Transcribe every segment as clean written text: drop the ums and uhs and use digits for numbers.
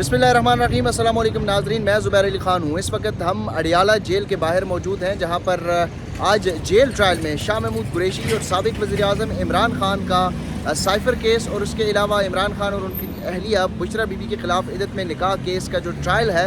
बिस्मिल्लाहिर्रहमानिर्रहीम। अस्सलाम वालेकुम नाज़रीन, मैं ज़ुबैर अली ख़ान हूँ। इस वक्त हम अडियाला जेल के बाहर मौजूद हैं, जहाँ पर आज जेल ट्रायल में शाह महमूद कुरैशी और साबिक़ वज़ीर-ए-आज़म इमरान ख़ान का साइफ़र केस और उसके अलावा इमरान ख़ान और उनकी अहलिया बुशरा बीबी के ख़िलाफ़ इद्दत में निकाह केस का जो ट्रायल है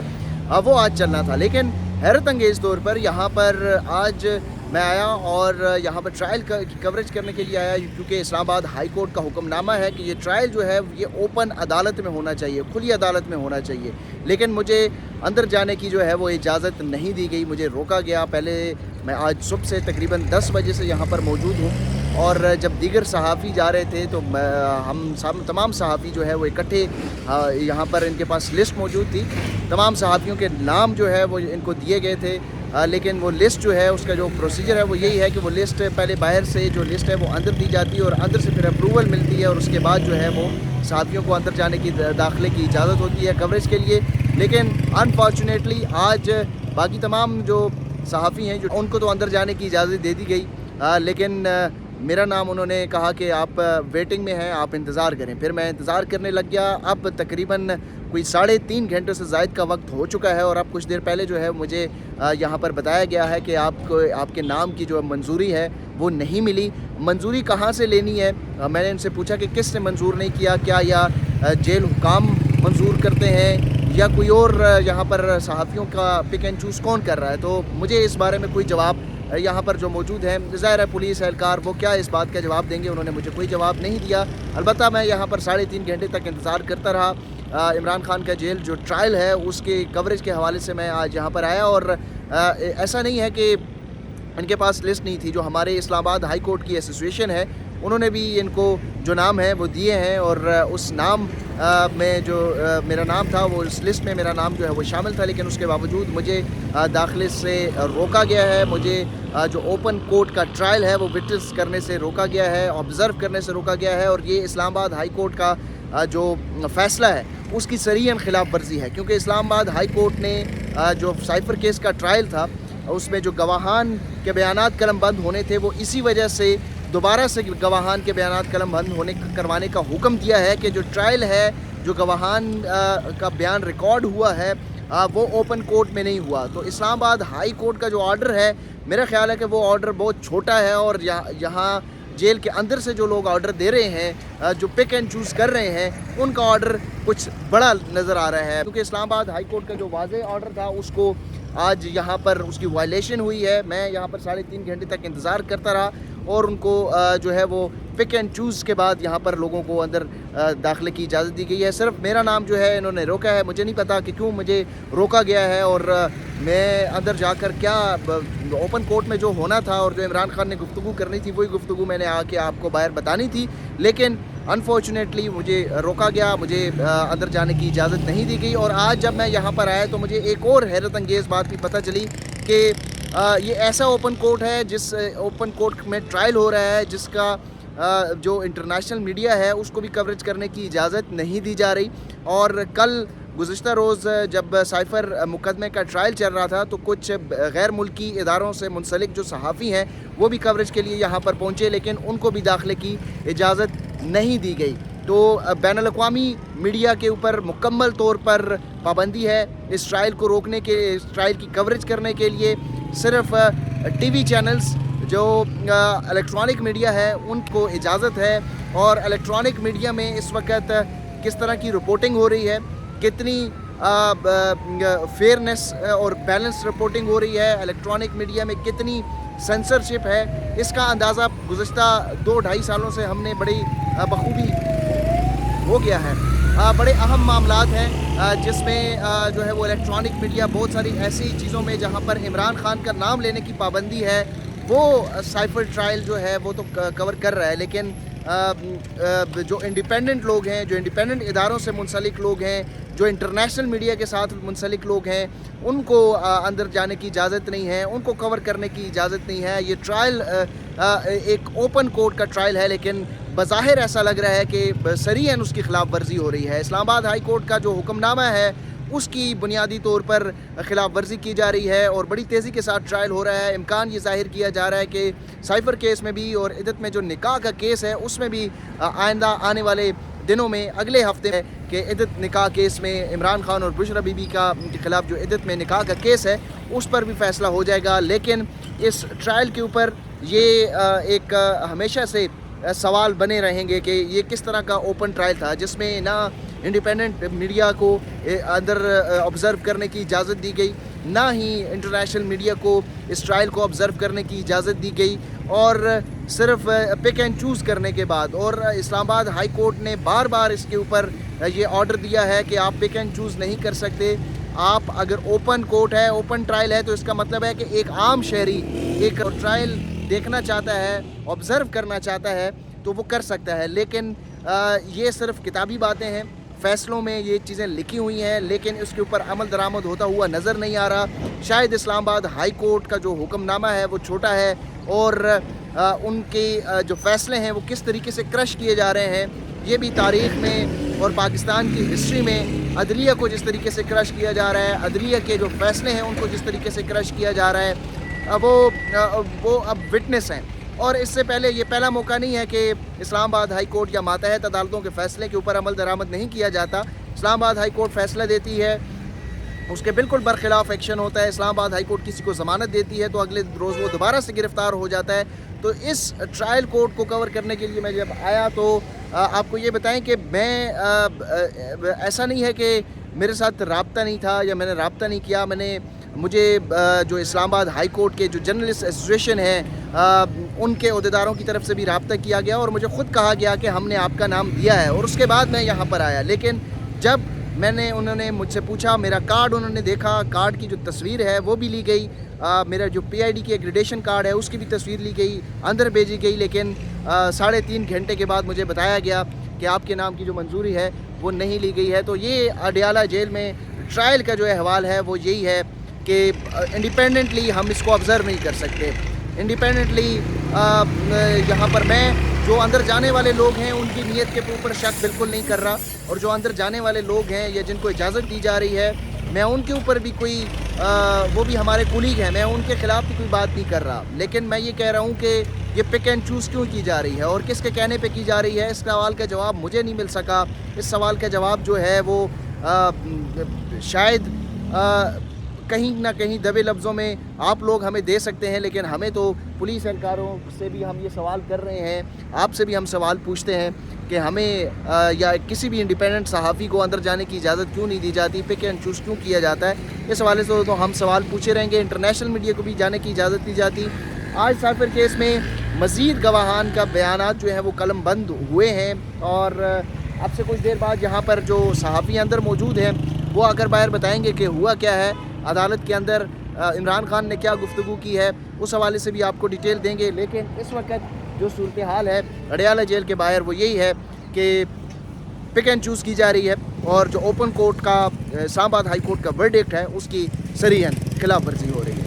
वो आज चलना था। लेकिन हैरत अंगेज़ तौर पर यहाँ पर आज मैं आया और यहाँ पर ट्रायल की कवरेज करने के लिए आया, क्योंकि इस्लामाबाद हाई कोर्ट का हुक्मनामा है कि ये ट्रायल जो है ये ओपन अदालत में होना चाहिए, खुली अदालत में होना चाहिए। लेकिन मुझे अंदर जाने की जो है वो इजाज़त नहीं दी गई, मुझे रोका गया। पहले मैं आज सुबह से तकरीबन 10 बजे से यहाँ पर मौजूद हूँ, और जब दीगर सहाफ़ी जा रहे थे तो हम तमाम सहाफ़ी जो है वो इकट्ठे यहाँ पर इनके पास लिस्ट मौजूद थी। तमाम सहाफ़ियों के नाम जो है वो इनको दिए गए थे, लेकिन वो लिस्ट जो है उसका जो प्रोसीजर है वो यही है कि वो लिस्ट पहले बाहर से जो लिस्ट है वो अंदर दी जाती है और अंदर से फिर अप्रूवल मिलती है, और उसके बाद जो है वो सहाफ़ियों को अंदर जाने की दाखिले की इजाज़त होती है कवरेज के लिए। लेकिन अनफॉर्चुनेटली आज बाकी तमाम जो सहाफ़ी हैं जो उनको तो अंदर जाने की इजाज़त दे दी गई, लेकिन मेरा नाम उन्होंने कहा कि आप वेटिंग में हैं, आप इंतज़ार करें। फिर मैं इंतज़ार करने लग गया। अब तकरीबन कोई 3.5 घंटे से ज़ायद का वक्त हो चुका है, और अब कुछ देर पहले जो है मुझे यहाँ पर बताया गया है कि आपके नाम की जो मंजूरी है वो नहीं मिली। मंजूरी कहाँ से लेनी है? मैंने इनसे पूछा कि किसने मंजूर नहीं किया, क्या या जेल हुकाम मंजूर करते हैं या कोई और यहाँ पर सहाफ़ियों का पिक एंड चूज़ कौन कर रहा है? तो मुझे इस बारे में कोई जवाब यहाँ पर जो मौजूद हैं, ज़ाहिर है पुलिस एहलकार, वो क्या इस बात का जवाब देंगे? उन्होंने मुझे कोई जवाब नहीं दिया। अलबत्ता मैं यहाँ पर 3.5 घंटे तक इंतज़ार करता रहा। इमरान ख़ान का जेल जो ट्रायल है उसके कवरेज के हवाले से मैं आज यहाँ पर आया, और ऐसा नहीं है कि इनके पास लिस्ट नहीं थी। जो हमारे इस्लामाबाद हाई कोर्ट की एसोसिएशन है उन्होंने भी इनको जो नाम है वो दिए हैं, और उस नाम में जो मेरा नाम था वो उस लिस्ट में मेरा नाम जो है वो शामिल था। लेकिन उसके बावजूद मुझे दाखिले से रोका गया है। मुझे जो ओपन कोर्ट का ट्रायल है वो विटनेस करने से रोका गया है, ऑब्ज़र्व करने से रोका गया है, और ये इस्लामाबाद हाई कोर्ट का जो फ़ैसला है उसकी सरीहन खिलाफ वर्जी है। क्योंकि इस्लामाबाद हाई कोर्ट ने जो साइफ़र केस का ट्रायल था उसमें जो गवाहान के बयानात कलमबंद होने थे वो इसी वजह से दोबारा से गवाहान के बयानात कलमबंद करवाने का हुक्म दिया है कि जो ट्रायल है, जो गवाहान का बयान रिकॉर्ड हुआ है वो ओपन कोर्ट में नहीं हुआ। तो इस्लामाबाद हाई कोर्ट का जो ऑर्डर है, मेरा ख्याल है कि वो ऑर्डर बहुत छोटा है, और यहाँ जेल के अंदर से जो लोग ऑर्डर दे रहे हैं, जो पिक एंड चूज़ कर रहे हैं, उनका ऑर्डर कुछ बड़ा नज़र आ रहा है। क्योंकि इस्लामाबाद हाई कोर्ट का जो वाज़े ऑर्डर था उसको आज यहाँ पर उसकी वायलेशन हुई है। मैं यहाँ पर 3.5 घंटे तक इंतज़ार करता रहा, और उनको जो है वो पिक एंड चूज़ के बाद यहाँ पर लोगों को अंदर दाखिले की इजाज़त दी गई है। सिर्फ मेरा नाम जो है इन्होंने रोका है। मुझे नहीं पता कि क्यों मुझे रोका गया है, और मैं अंदर जाकर क्या ओपन कोर्ट में जो होना था और जो इमरान ख़ान ने गुफ्तगू करनी थी वही गुफ्तगू मैंने आके आपको बाहर बतानी थी। लेकिन अनफॉर्चुनेटली मुझे रोका गया, मुझे अंदर जाने की इजाज़त नहीं दी गई। और आज जब मैं यहाँ पर आया तो मुझे एक और हैरत अंगेज़ बात भी पता चली कि ये ऐसा ओपन कोर्ट है, जिस ओपन कोर्ट में ट्रायल हो रहा है, जिसका जो इंटरनेशनल मीडिया है उसको भी कवरेज करने की इजाज़त नहीं दी जा रही। और कल गुज़िश्ता रोज़ जब साइफ़र मुकदमे का ट्रायल चल रहा था तो कुछ गैर मुल्की इदारों से मुंसलिक जो सहाफ़ी हैं वो भी कवरेज के लिए यहाँ पर पहुँचे, लेकिन उनको भी दाखिले की इजाज़त नहीं दी गई। तो बैनुल अक़वामी मीडिया के ऊपर मुकम्मल तौर पर पाबंदी है। इस ट्रायल को रोकने के, इस ट्रायल की कवरेज करने के लिए सिर्फ टीवी चैनल्स जो इलेक्ट्रॉनिक मीडिया है उनको इजाज़त है। और इलेक्ट्रॉनिक मीडिया में इस वक्त किस तरह की रिपोर्टिंग हो रही है, कितनी फेयरनेस और बैलेंस रिपोर्टिंग हो रही है, इलेक्ट्रॉनिक मीडिया में कितनी सेंसरशिप है, इसका अंदाज़ा गुज़िश्ता 2-2.5 सालों से हमने बड़ी बखूबी हो गया है। बड़े अहम मामलात हैं जिसमें जो है वो इलेक्ट्रॉनिक मीडिया बहुत सारी ऐसी चीज़ों में जहाँ पर इमरान ख़ान का नाम लेने की पाबंदी है वो साइफ़र ट्रायल जो है वो तो कवर कर रहा है। लेकिन जो इंडिपेंडेंट लोग हैं, जो इंडिपेंडेंट इदारों से मुंसलिक लोग हैं, जो इंटरनेशनल मीडिया के साथ मुंसलिक लोग हैं, उनको अंदर जाने की इजाज़त नहीं है, उनको कवर करने की इजाज़त नहीं है। ये ट्रायल एक ओपन कोर्ट का ट्रायल है, लेकिन बज़ाहिर ऐसा लग रहा है कि सरीहन उसकी ख़िलाफ़ वर्जी हो रही है। इस्लामाबाद हाई कोर्ट का जो हुक्मनामा है उसकी बुनियादी तौर पर ख़िलाफ़ वर्जी की जा रही है, और बड़ी तेज़ी के साथ ट्रायल हो रहा है। इम्कान ये ज़ाहिर किया जा रहा है कि साइफ़र केस में भी और इद्दत में जो निकाह का केस है उसमें भी आइंदा आने वाले दिनों में, अगले हफ्ते में कि इद्दत निकाह केस में इमरान खान और बुशरा बीबी का के ख़िलाफ़ जो इद्दत में निकाह का केस है उस पर भी फ़ैसला हो जाएगा। लेकिन इस ट्रायल के ऊपर ये एक हमेशा से सवाल बने रहेंगे कि ये किस तरह का ओपन ट्रायल था जिसमें ना इंडिपेंडेंट मीडिया को अंदर ऑब्ज़र्व करने की इजाज़त दी गई, ना ही इंटरनेशनल मीडिया को इस ट्रायल को ऑब्ज़र्व करने की इजाज़त दी गई, और सिर्फ पिक एंड चूज़ करने के बाद, और इस्लामाबाद हाई कोर्ट ने बार बार इसके ऊपर ये ऑर्डर दिया है कि आप पिक एंड चूज़ नहीं कर सकते। आप अगर ओपन कोर्ट है, ओपन ट्रायल है, तो इसका मतलब है कि एक आम शहरी एक ट्रायल देखना चाहता है, ऑब्ज़र्व करना चाहता है तो वो कर सकता है। लेकिन ये सिर्फ किताबी बातें हैं, फ़ैसलों में ये चीज़ें लिखी हुई हैं, लेकिन इसके ऊपर अमल दरामद होता हुआ नज़र नहीं आ रहा। शायद इस्लामाबाद हाई कोर्ट का जो हुक्मनामा है वो छोटा है, और उनके जो फ़ैसले हैं वो किस तरीके से क्रश किए जा रहे हैं, ये भी तारीख़ में और पाकिस्तान की हिस्ट्री में अदलिया को जिस तरीके से क्रश किया जा रहा है, अदलिया के जो फ़ैसले हैं उनको जिस तरीके से क्रश किया जा रहा है, वो अब विटनेस हैं। और इससे पहले ये पहला मौका नहीं है कि इस्लामाबाद हाई कोर्ट या मातहत अदालतों के फ़ैसले के ऊपर अमल दरामद नहीं किया जाता। इस्लामाबाद हाई कोर्ट फ़ैसला देती है, उसके बिल्कुल बरखिलाफ़ एक्शन होता है। इस्लामाबाद हाई कोर्ट किसी को ज़मानत देती है तो अगले रोज़ वो दोबारा से गिरफ़्तार हो जाता है। तो इस ट्रायल कोर्ट को कवर करने के लिए मैं जब आया तो आपको ये बताएं कि मैं ऐसा नहीं है कि मेरे साथ राब्ता नहीं था या मैंने राब्ता नहीं किया। मुझे जो इस्लामाबाद हाई कोर्ट के जो जर्नलिस्ट एसोसिएशन है उनके अहदेदारों की तरफ से भी राब्ता किया गया और मुझे ख़ुद कहा गया कि हमने आपका नाम दिया है, और उसके बाद मैं यहाँ पर आया। लेकिन जब उन्होंने मुझसे पूछा, मेरा कार्ड उन्होंने देखा, कार्ड की जो तस्वीर है वो भी ली गई, मेरा जो PID की एग्रीडेशन कार्ड है उसकी भी तस्वीर ली गई, अंदर भेजी गई। लेकिन 3.5 घंटे के बाद मुझे बताया गया कि आपके नाम की जो मंजूरी है वो नहीं ली गई है। तो ये अडियाला जेल में ट्रायल का जो अहवाल है वो यही है कि इंडिपेंडेंटली हम इसको ऑब्ज़र्व नहीं कर सकते। इंडिपेंडेंटली यहाँ पर मैं जो अंदर जाने वाले लोग हैं उनकी नीयत के ऊपर शक बिल्कुल नहीं कर रहा, और जो अंदर जाने वाले लोग हैं या जिनको इजाज़त दी जा रही है मैं उनके ऊपर भी कोई वो भी हमारे कुलीग हैं, मैं उनके ख़िलाफ़ भी कोई बात नहीं कर रहा। लेकिन मैं ये कह रहा हूँ कि ये पिक एंड चूज़ क्यों की जा रही है और किसके कहने पे की जा रही है, इस सवाल का जवाब मुझे नहीं मिल सका। इस सवाल का जवाब जो है वो शायद कहीं ना कहीं दबे लफ्ज़ों में आप लोग हमें दे सकते हैं, लेकिन हमें तो पुलिस एहलकारों से भी हम ये सवाल कर रहे हैं, आपसे भी हम सवाल पूछते हैं कि हमें या किसी भी इंडिपेंडेंट सहाफ़ी को अंदर जाने की इजाज़त क्यों नहीं दी जाती, पिक एंड चूज़ क्यों किया जाता है। इस हवाले से तो हम सवाल पूछे रहेंगे। इंटरनेशनल मीडिया को भी जाने की इजाज़त दी जाती। आज साफिर केस में मज़ीद गवाहान का बयानात जो हैं वो कलम बंद हुए हैं, और अब से कुछ देर बाद यहाँ पर जो सहाफ़ी अंदर मौजूद हैं वो आकर बाहर बताएँगे कि हुआ क्या है, अदालत के अंदर इमरान खान ने क्या गुफ्तगू की है, उस हवाले से भी आपको डिटेल देंगे। लेकिन इस वक्त जो सूरत हाल है अडियाला जेल के बाहर वो यही है कि पिक एंड चूज़ की जा रही है, और जो ओपन कोर्ट का इस्लामाबाद हाई कोर्ट का वर्डिक्ट है उसकी सरीहन खिलाफ वर्जी हो रही है।